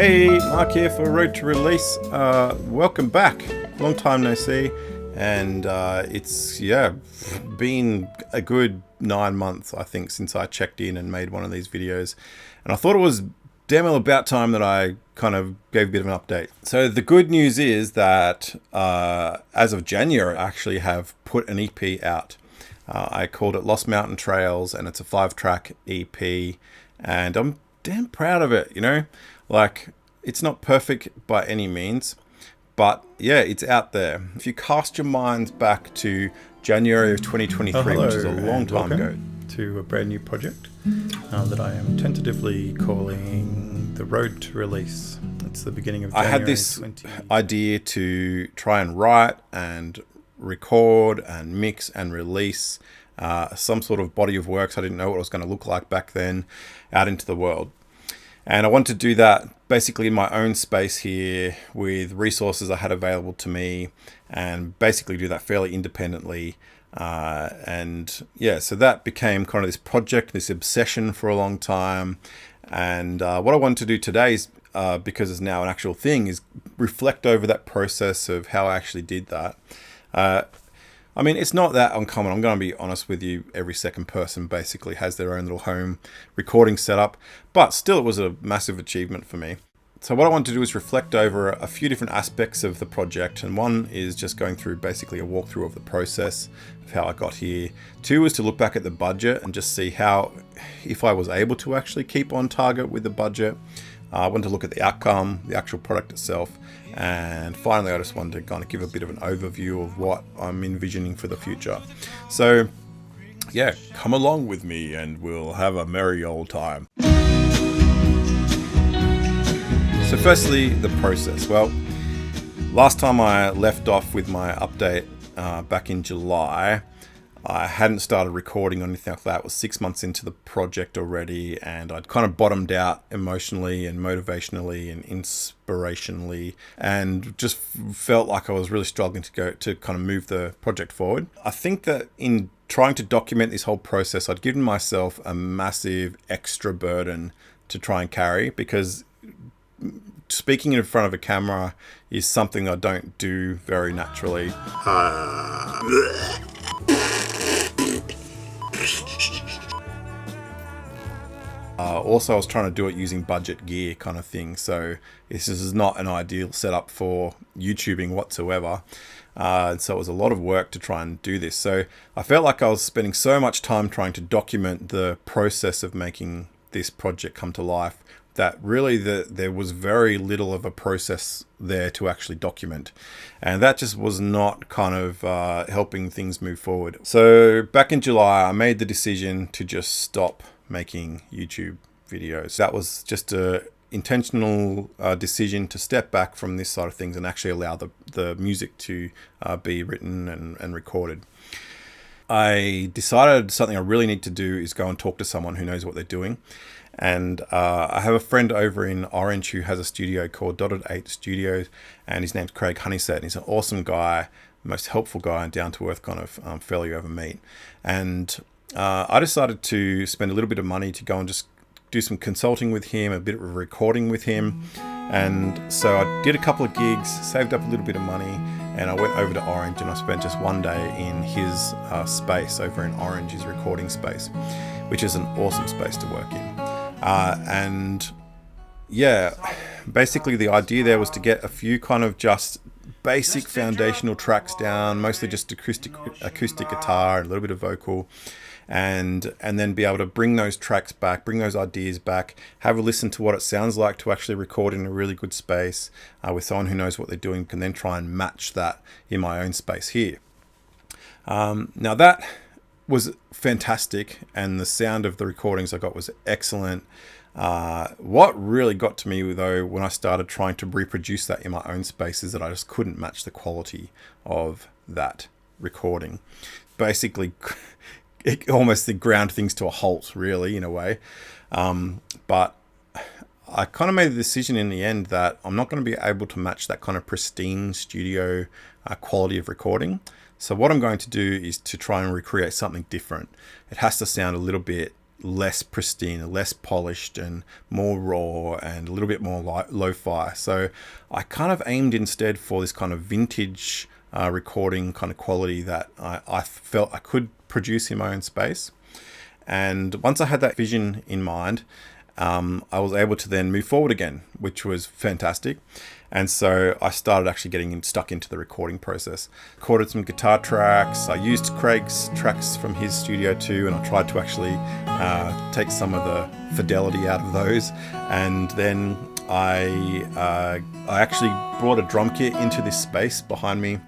Hey, Mark here for Road to Release. Welcome back. Long time no see. And it's been a good 9 months, I think, since I checked in and made one of these videos. And I thought it was damn well about time that I kind of gave a bit of an update. So the good news is that as of January, I actually have put an EP out. I called it Lost Mountain Trails, and it's a 5-track EP. And I'm damn proud of it, you know? Like, it's not perfect by any means, but yeah, it's out there. If you cast your minds back to January of 2023, which is a long time ago, to a brand new project that I am tentatively calling The Road to Release. It's the beginning of January. I had this idea to try and write and record and mix and release some sort of body of works. I didn't know what it was going to look like back then out into the world. And I wanted to do that basically in my own space here with resources I had available to me, and basically do that fairly independently. So that became kind of this project, this obsession for a long time. And what I wanted to do today is, because it's now an actual thing, is reflect over that process of how I actually did that. I mean, it's not that uncommon. I'm going to be honest with you. Every second person basically has their own little home recording setup, but still it was a massive achievement for me. So what I want to do is reflect over a few different aspects of the project. And one is just going through basically a walkthrough of the process of how I got here. Two is to look back at the budget and just see how, if I was able to actually keep on target with the budget. I want to look at the outcome, the actual product itself. And finally, I just wanted to kind of give a bit of an overview of what I'm envisioning for the future. So yeah, come along with me and we'll have a merry old time. So firstly, the process. Well, last time I left off with my update back in July, I hadn't started recording or anything like that. It was 6 months into the project already, and I'd kind of bottomed out emotionally and motivationally and inspirationally, and just felt like I was really struggling to kind of move the project forward. I think that in trying to document this whole process, I'd given myself a massive extra burden to try and carry, because speaking in front of a camera is something I don't do very naturally. Also, I was trying to do it using budget gear kind of thing, so this is not an ideal setup for YouTubing whatsoever. So it was a lot of work to try and do this. So I felt like I was spending so much time trying to document the process of making this project come to life that really there was very little of a process there to actually document. And that just was not kind of helping things move forward. So back in July, I made the decision to just stop making YouTube videos. That was just a intentional decision to step back from this side of things and actually allow the music to be written and recorded. I decided something I really need to do is go and talk to someone who knows what they're doing. And I have a friend over in Orange who has a studio called Dotted 8 Studios, and his name's Craig Honeysett, and he's an awesome guy, most helpful guy, and down-to-earth kind of fella you ever meet. And I decided to spend a little bit of money to go and just do some consulting with him, a bit of recording with him. And so I did a couple of gigs, saved up a little bit of money, and I went over to Orange, and I spent just one day in his space over in Orange, his recording space, which is an awesome space to work in. Basically the idea there was to get a few kind of just basic foundational tracks down, mostly just acoustic guitar and a little bit of vocal, and then be able to bring those tracks back, bring those ideas back, have a listen to what it sounds like to actually record in a really good space with someone who knows what they're doing, can then try and match that in my own space here. Now that was fantastic, and the sound of the recordings I got was excellent. What really got to me, though, when I started trying to reproduce that in my own space, is that I just couldn't match the quality of that recording. Basically, it almost ground things to a halt, really, in a way. But I kind of made the decision in the end that I'm not going to be able to match that kind of pristine studio quality of recording. So what I'm going to do is to try and recreate something different. It has to sound a little bit less pristine, less polished, and more raw, and a little bit more lo-fi. So I kind of aimed instead for this kind of vintage recording kind of quality that I felt I could produce in my own space. And once I had that vision in mind, I was able to then move forward again, which was fantastic. And so I started actually getting stuck into the recording process. Recorded some guitar tracks. I used Craig's tracks from his studio too, and I tried to actually take some of the fidelity out of those. And then I actually brought a drum kit into this space behind me.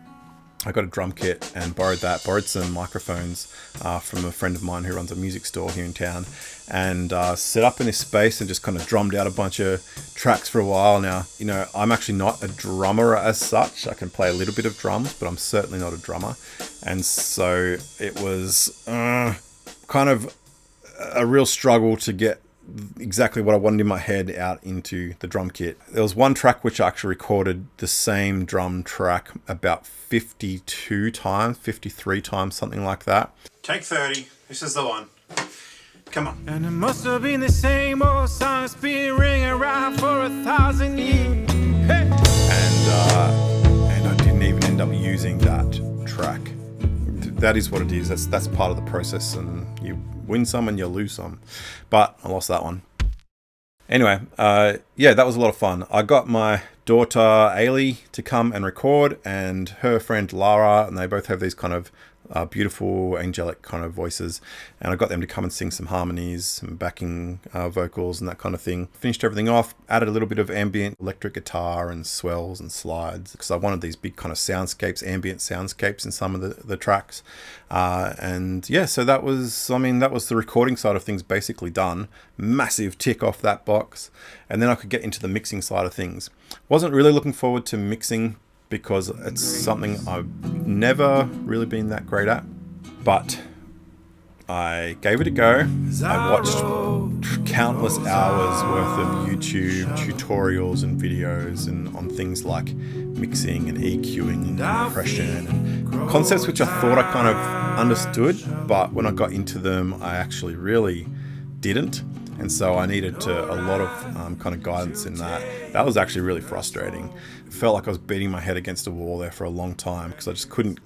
I got a drum kit and borrowed some microphones from a friend of mine who runs a music store here in town, and set up in this space and just kind of drummed out a bunch of tracks for a while. Now, you know, I'm actually not a drummer as such. I can play a little bit of drums, but I'm certainly not a drummer. And so it was kind of a real struggle to get exactly what I wanted in my head out into the drum kit. There was one track which I actually recorded the same drum track about 53 times, something like that. Take 30. This is the one. Come on. And it must have been the same old song that's been ringing around for 1,000 years. Hey! And I didn't even end up using that track. That is what it is. That's part of the process, and you win some and you lose some. But I lost that one. Anyway, yeah, that was a lot of fun. I got my daughter Ailey to come and record, and her friend Lara, and they both have these kind of beautiful angelic kind of voices, and I got them to come and sing some harmonies, some backing vocals and that kind of thing. Finished everything off, added a little bit of ambient electric guitar and swells and slides, because I wanted these big kind of soundscapes, ambient soundscapes in some of the tracks. And yeah, so that was the recording side of things basically done. Massive tick off that box. And then I could get into the mixing side of things. Wasn't really looking forward to mixing because it's something I've never really been that great at, but I gave it a go. I watched countless hours worth of YouTube tutorials and videos and on things like mixing and EQing and compression and concepts which I thought I kind of understood, but when I got into them, I actually really didn't. And so I needed a lot of kind of guidance in that. That was actually really frustrating. It felt like I was beating my head against a wall there for a long time because I just couldn't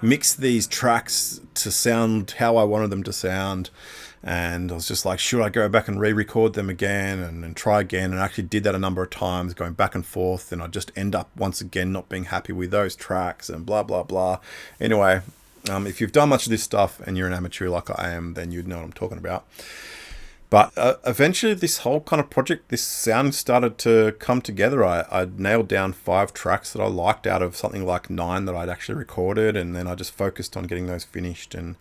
mix these tracks to sound how I wanted them to sound. And I was just like, should I go back and re-record them again and try again? And I actually did that a number of times, going back and forth. And I just end up once again not being happy with those tracks and blah, blah, blah. Anyway, if you've done much of this stuff and you're an amateur like I am, then you'd know what I'm talking about. But eventually this whole kind of project, this sound started to come together. I nailed down 5 tracks that I liked out of something like 9 that I'd actually recorded. And then I just focused on getting those finished and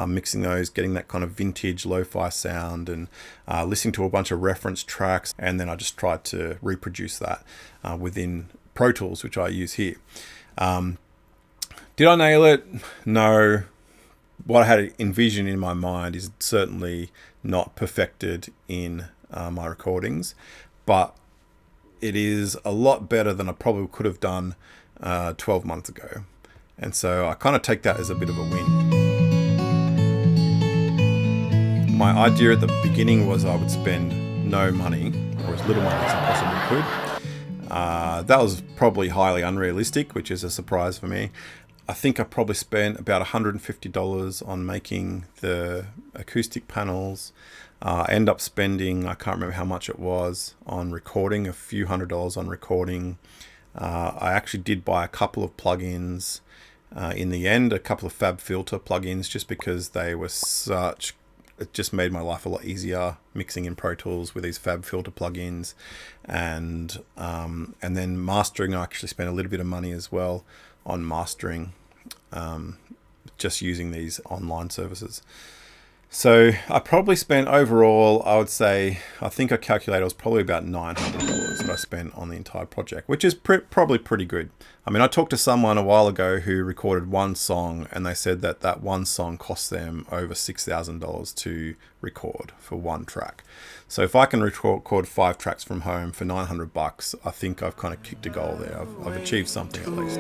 mixing those, getting that kind of vintage lo-fi sound and listening to a bunch of reference tracks. And then I just tried to reproduce that within Pro Tools, which I use here. Did I nail it? No. What I had envisioned in my mind is certainly not perfected in my recordings, but it is a lot better than I probably could have done 12 months ago. And so I kind of take that as a bit of a win. My idea at the beginning was I would spend no money, or as little money as I possibly could. That was probably highly unrealistic, which is a surprise for me. I think I probably spent about $150 on making the acoustic panels. I end up spending, I can't remember how much it was, on recording, a few $100s on recording. I actually did buy a couple of plugins in the end, a couple of FabFilter plugins, just because they were it just made my life a lot easier mixing in Pro Tools with these FabFilter plugins. And then mastering, I actually spent a little bit of money as well on mastering, just using these online services. So I probably spent overall, I would say, I think I calculated it was probably about $900 that I spent on the entire project, which is probably pretty good. I mean, I talked to someone a while ago who recorded one song, and they said that one song cost them over $6,000 to record for one track. So if I can record 5 tracks from home for $900, I think I've kind of kicked a goal there. I've achieved something at least.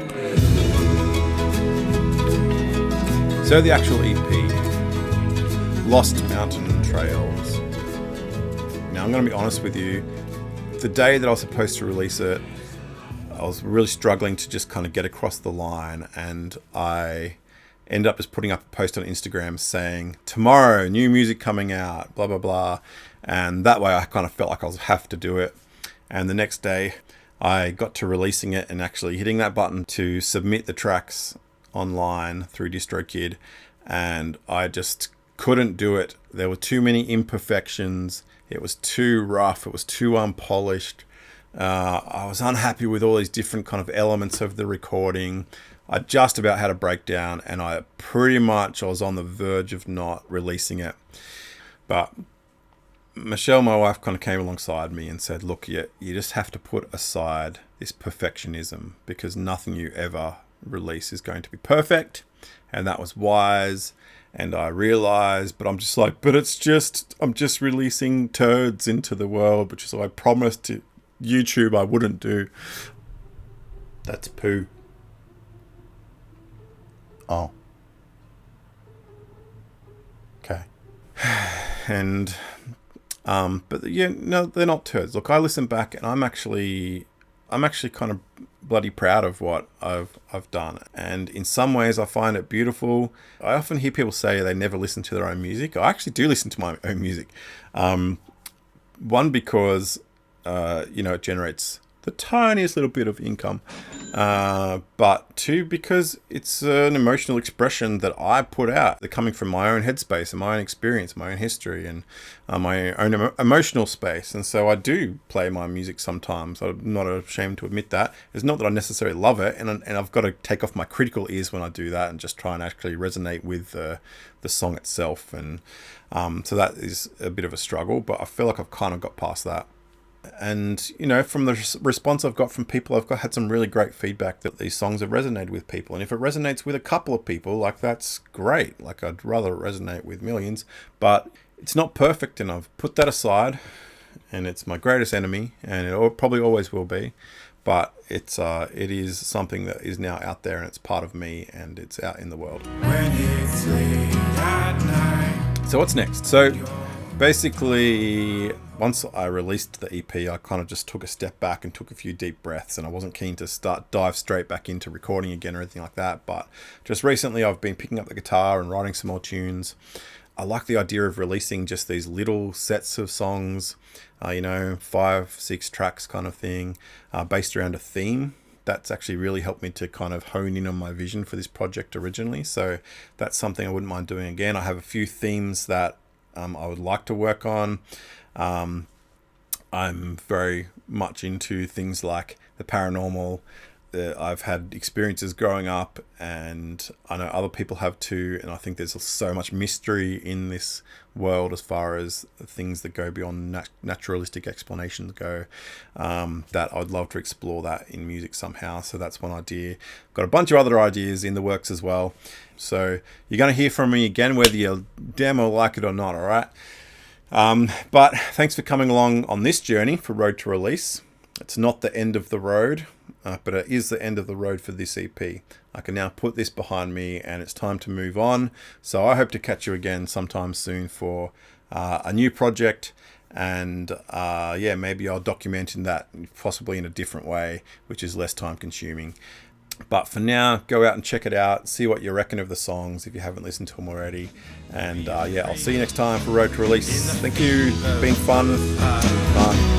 So the actual EP. Lost Mountain Trails. Now, I'm going to be honest with you. The day that I was supposed to release it, I was really struggling to just kind of get across the line, and I ended up just putting up a post on Instagram saying, tomorrow, new music coming out, blah, blah, blah. And that way I kind of felt like I was have to do it. And the next day I got to releasing it and actually hitting that button to submit the tracks online through DistroKid. And I just couldn't do it. There were too many imperfections. It was too rough. It was too unpolished. I was unhappy with all these different kind of elements of the recording. I just about had a breakdown, and I was on the verge of not releasing it. But Michelle, my wife, kind of came alongside me and said, look, you just have to put aside this perfectionism, because nothing you ever release is going to be perfect. And that was wise. And I realized, but I'm just like, I'm just releasing turds into the world, which is what I promised to YouTube I wouldn't do. That's poo. Oh. Okay. And, but yeah, no, they're not turds. Look, I listen back and I'm actually kind of bloody proud of what I've done. And in some ways I find it beautiful. I often hear people say they never listen to their own music. I actually do listen to my own music. One, because, it generates the tiniest little bit of income. But two, because it's an emotional expression that I put out. They're coming from my own headspace and my own experience, my own history, and my own emotional space. And so I do play my music sometimes. I'm not ashamed to admit that. It's not that I necessarily love it, and I've got to take off my critical ears when I do that and just try and actually resonate with the song itself. And so that is a bit of a struggle, but I feel like I've kind of got past that. And, from the response I've got from people, I've had some really great feedback that these songs have resonated with people. And if it resonates with a couple of people, like, that's great. Like, I'd rather resonate with millions, but it's not perfect. And I've put that aside, and it's my greatest enemy, and it probably always will be. But it is something that is now out there, and it's part of me, and it's out in the world. When it's late at night. So what's next? So basically, once I released the EP, I kind of just took a step back and took a few deep breaths, and I wasn't keen to dive straight back into recording again or anything like that. But just recently I've been picking up the guitar and writing some more tunes. I like the idea of releasing just these little sets of songs, 5-6 tracks kind of thing, based around a theme. That's actually really helped me to kind of hone in on my vision for this project originally. So that's something I wouldn't mind doing again. I have a few themes that I would like to work on. I'm very much into things like the paranormal. I've had experiences growing up, and I know other people have too, and I think there's so much mystery in this world as far as things that go beyond naturalistic explanations go, that I'd love to explore that in music somehow. So that's one idea. Got a bunch of other ideas in the works as well. So you're going to hear from me again, whether you damn well like it or not, all right? But thanks for coming along on this journey for Road to Release. It's not the end of the road, but it is the end of the road for this EP. I can now put this behind me, and it's time to move on. So I hope to catch you again sometime soon for a new project. And maybe I'll document in that possibly in a different way, which is less time consuming. But for now, go out and check it out. See what you reckon of the songs if you haven't listened to them already. And I'll see you next time for Road to Release. Thank you. It's been fun. Bye.